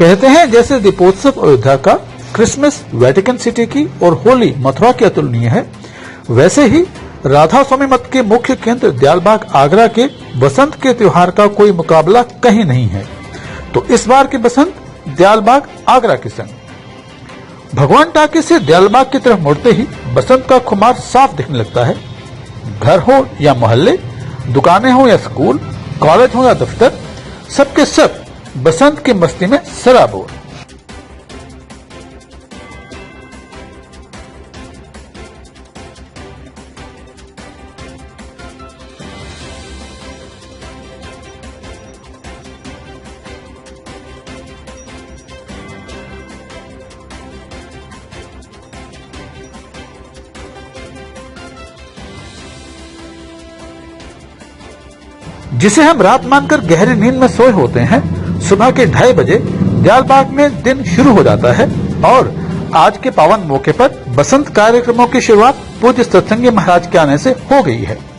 कहते हैं जैसे दीपोत्सव अयोध्या का, क्रिसमस वेटिकन सिटी की और होली मथुरा की अतुलनीय है, वैसे ही राधा स्वामी मत के मुख्य केंद्र दयालबाग आगरा के बसंत के त्योहार का कोई मुकाबला कहीं नहीं है। तो इस बार की बसंत दयालबाग आगरा के संग। भगवान टाकी से दयालबाग की तरफ मुड़ते ही बसंत का खुमार साफ दिखने लगता है। घर हो या मोहल्ले, दुकानें हो या स्कूल, कॉलेज हो या दफ्तर, सबके सब बसंत की मस्ती में सराबोर। जिसे हम रात मानकर गहरी नींद में सोए होते हैं, सुबह के 2:30 बजे दयालबाग में दिन शुरू हो जाता है और आज के पावन मौके पर बसंत कार्यक्रमों की शुरुआत पूज्य सत्संगी महाराज के आने से हो गई है।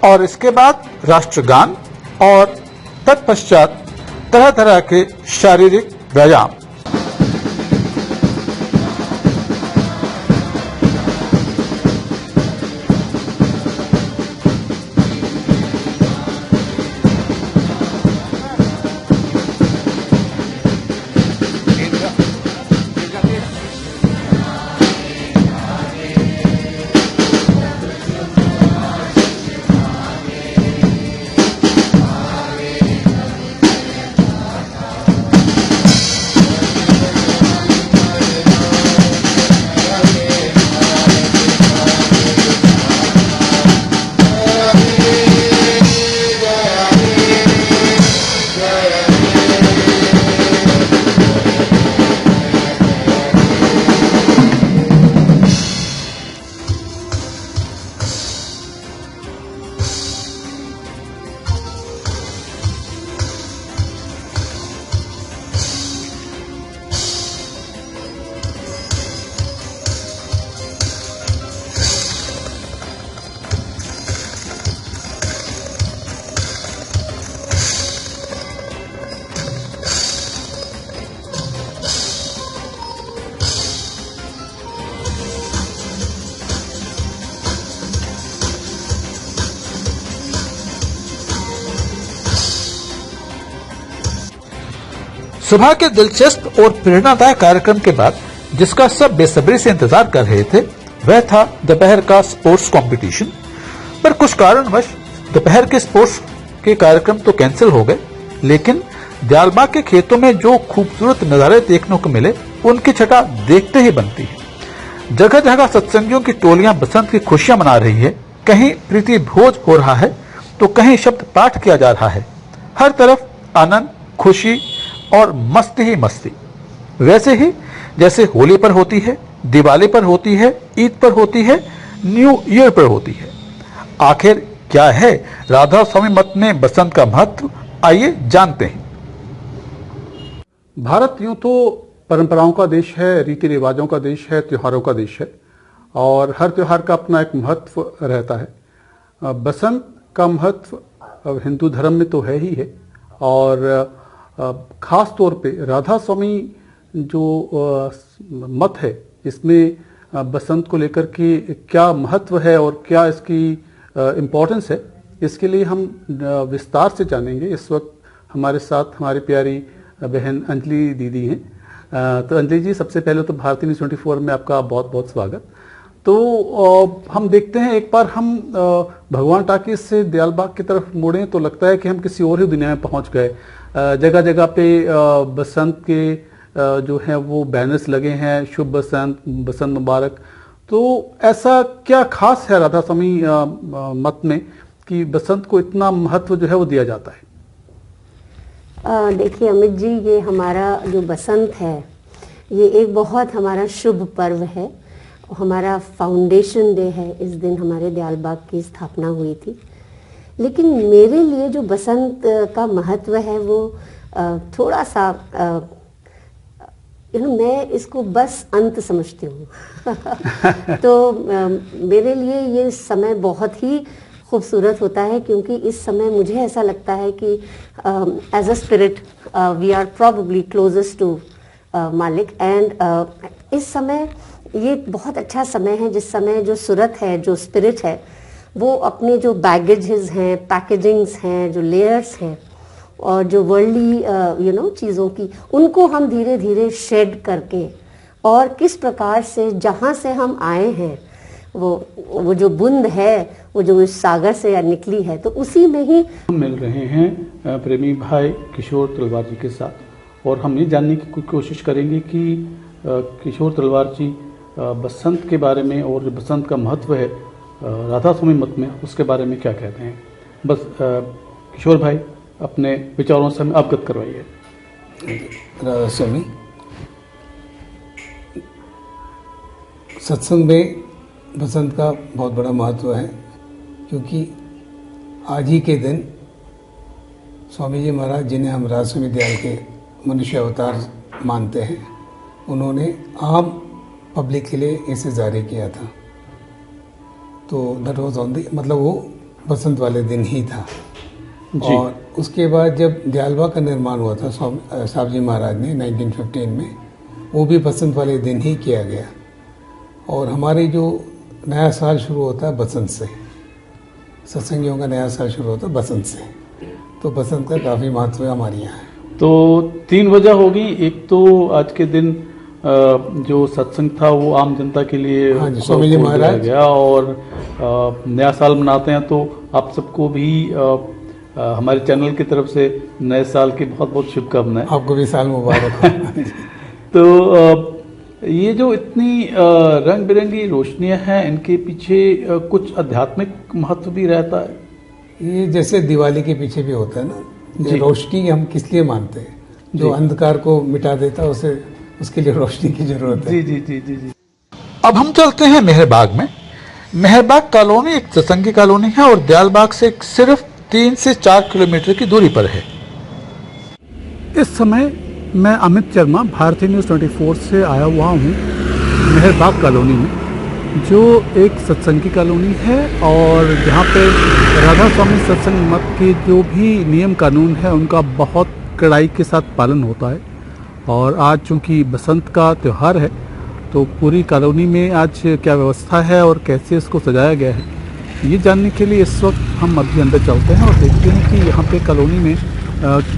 और इसके बाद राष्ट्रगान और तत्पश्चात तरह तरह के शारीरिक व्यायाम। सुबह के दिलचस्प और प्रेरणादायक कार्यक्रम के बाद जिसका सब बेसब्री से इंतजार कर रहे थे, वह था दोपहर का स्पोर्ट्स कंपटीशन। पर कुछ कारणवश दोपहर के स्पोर्ट्स के कार्यक्रम तो कैंसिल हो गए, लेकिन दयालबाग के खेतों में जो खूबसूरत नजारे देखने को मिले, उनकी छटा देखते ही बनती है। जगह जगह सत्संगियों की टोलियां बसंत की खुशियां मना रही है। कहीं प्रीति भोज हो रहा है तो कहीं शब्द पाठ किया जा रहा है। हर तरफ आनंद, खुशी और मस्ती ही मस्ती। वैसे ही जैसे होली पर होती है, दिवाली पर होती है, ईद पर होती है, न्यू ईयर पर होती है। आखिर क्या है राधा स्वामी मत में बसंत का महत्व, आइए जानते हैं। भारत यूं तो परंपराओं का देश है, रीति रिवाजों का देश है, त्योहारों का देश है और हर त्योहार का अपना एक महत्व रहता है। बसंत का महत्व हिंदू धर्म में तो है ही है और खास तौर पे राधा स्वामी जो मत है, इसमें बसंत को लेकर के क्या महत्व है और क्या इसकी इम्पोर्टेंस है, इसके लिए हम विस्तार से जानेंगे। इस वक्त हमारे साथ हमारी प्यारी बहन अंजलि दीदी हैं तो अंजलि जी, सबसे पहले तो भारती न्यूज़ 24 में आपका बहुत बहुत स्वागत। तो हम देखते हैं, एक बार हम भगवान टाकीज से दयालबाग की तरफ मुड़े तो लगता है कि हम किसी और ही दुनिया में पहुंच गए। जगह जगह पे बसंत के जो है वो बैनर्स लगे हैं, शुभ बसंत, बसंत मुबारक। तो ऐसा क्या खास है राधा स्वामी मत में कि बसंत को इतना महत्व जो है वो दिया जाता है? देखिए अमित जी, ये हमारा जो बसंत है ये एक बहुत हमारा शुभ पर्व है। हमारा फाउंडेशन डे है। इस दिन हमारे दयालबाग की स्थापना हुई थी। लेकिन मेरे लिए जो बसंत का महत्व है वो थोड़ा सा मैं इसको बस अंत समझती हूँ। तो मेरे लिए ये समय बहुत ही खूबसूरत होता है, क्योंकि इस समय मुझे ऐसा लगता है कि as a spirit we are probably closest to मालिक। एंड इस समय ये बहुत अच्छा समय है, जिस समय जो सूरत है, जो स्पिरिट है, वो अपने जो बैगेजेस हैं, पैकेजिंग्स हैं, जो लेयर्स हैं और जो वर्ल्डली चीज़ों की, उनको हम धीरे धीरे शेड करके, और किस प्रकार से जहाँ से हम आए हैं वो जो बूंद है, वो जो इस सागर से निकली है, तो उसी में ही हम मिल रहे हैं प्रेमी भाई किशोर तलवार जी के साथ। और हम ये जानने की कोशिश करेंगे कि किशोर तलवार जी बसंत के बारे में और जो बसंत का महत्व है राधा स्वामी मत में, उसके बारे में क्या कहते हैं। बस किशोर भाई अपने विचारों से हमें अवगत करवाइए। राधा स्वामी सत्संग में बसंत का बहुत बड़ा महत्व है, क्योंकि आज ही के दिन स्वामी जी महाराज, जिन्हें हम राधा स्वामी दयाल के मनुष्य अवतार मानते हैं, उन्होंने आम पब्लिक के लिए इसे जारी किया था। तो दैट वाज ऑन दी, मतलब वो बसंत वाले दिन ही था। और उसके बाद जब दयालबाग का निर्माण हुआ था साहब जी महाराज ने 1915 में, वो भी बसंत वाले दिन ही किया गया। और हमारी जो नया साल शुरू होता है बसंत से, सत्संगियों का नया साल शुरू होता है बसंत से, तो बसंत का काफ़ी महत्व है हमारे यहाँ। तो 3 वजह होगी। एक तो आज के दिन जो सत्संग था वो आम जनता के लिए स्वामी जी महाराज गया, और नया साल मनाते हैं, तो आप सबको भी हमारे चैनल की तरफ से नए साल की बहुत बहुत शुभकामनाएं। आपको भी साल मुबारक हो। तो ये जो इतनी रंग बिरंगी रोशनियां हैं, इनके पीछे कुछ आध्यात्मिक महत्व भी रहता है। ये जैसे दिवाली के पीछे भी होता है ना, रोशनी हम किस लिए मानते हैं, जो अंधकार को मिटा देता है उसे, उसके लिए रोशनी की जरूरत है। जी जी जी जी जी। अब हम चलते हैं मेहरबाग में। मेहरबाग कॉलोनी एक सत्संगी कॉलोनी है और दयालबाग से सिर्फ 3 से 4 किलोमीटर की दूरी पर है। इस समय मैं अमित शर्मा भारती न्यूज़ 24 से आया हुआ हूँ मेहरबाग कॉलोनी में, जो एक सत्संगी कॉलोनी है और जहाँ पे राधा स्वामी सत्संग मत के जो भी नियम कानून है उनका बहुत कड़ाई के साथ पालन होता है। और आज चूँकि बसंत का त्यौहार है, तो पूरी कॉलोनी में आज क्या व्यवस्था है और कैसे इसको सजाया गया है, ये जानने के लिए इस वक्त हम अभी अंदर चलते हैं और देखते हैं कि यहाँ पे कॉलोनी में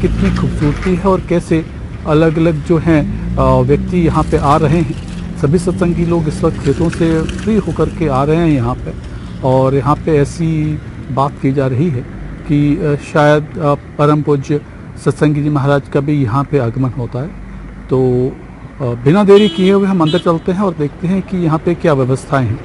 कितनी खूबसूरती है और कैसे अलग अलग जो हैं व्यक्ति यहाँ पे आ रहे हैं। सभी सत्संगी लोग इस वक्त खेतों से फ्री होकर के आ रहे हैं यहाँ पे, और यहाँ पे ऐसी बात की जा रही है कि शायद परम पूज्य सत्संगी जी महाराज का भी यहाँ पे आगमन होता है। तो बिना देरी किए हुए हम अंदर चलते हैं और देखते हैं कि यहाँ पे क्या व्यवस्थाएं हैं।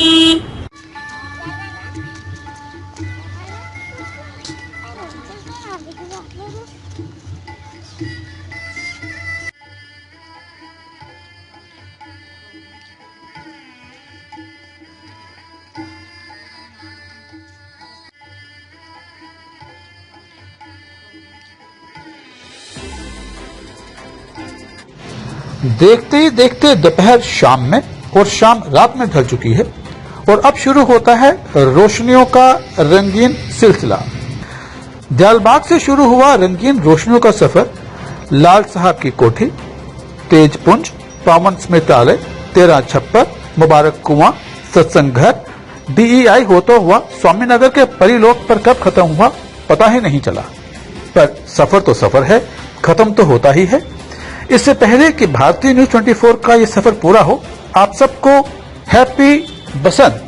देखते ही देखते दोपहर शाम में और शाम रात में ढल चुकी है और अब शुरू होता है रोशनियों का रंगीन सिलसिला। दयालबाग से शुरू हुआ रंगीन रोशनियों का सफर लाल साहब की कोठी, तेजपुंज, पावन स्मृतालय, 13 छप्पर, मुबारक कुआं, सत्संग घर, DEI होता हुआ स्वामीनगर के परिलोक पर कब खत्म हुआ पता ही नहीं चला। पर सफर तो सफर है, खत्म तो होता ही है। इससे पहले कि भारतीय न्यूज 24 का ये सफर पूरा हो, आप सबको हैप्पी बसंत।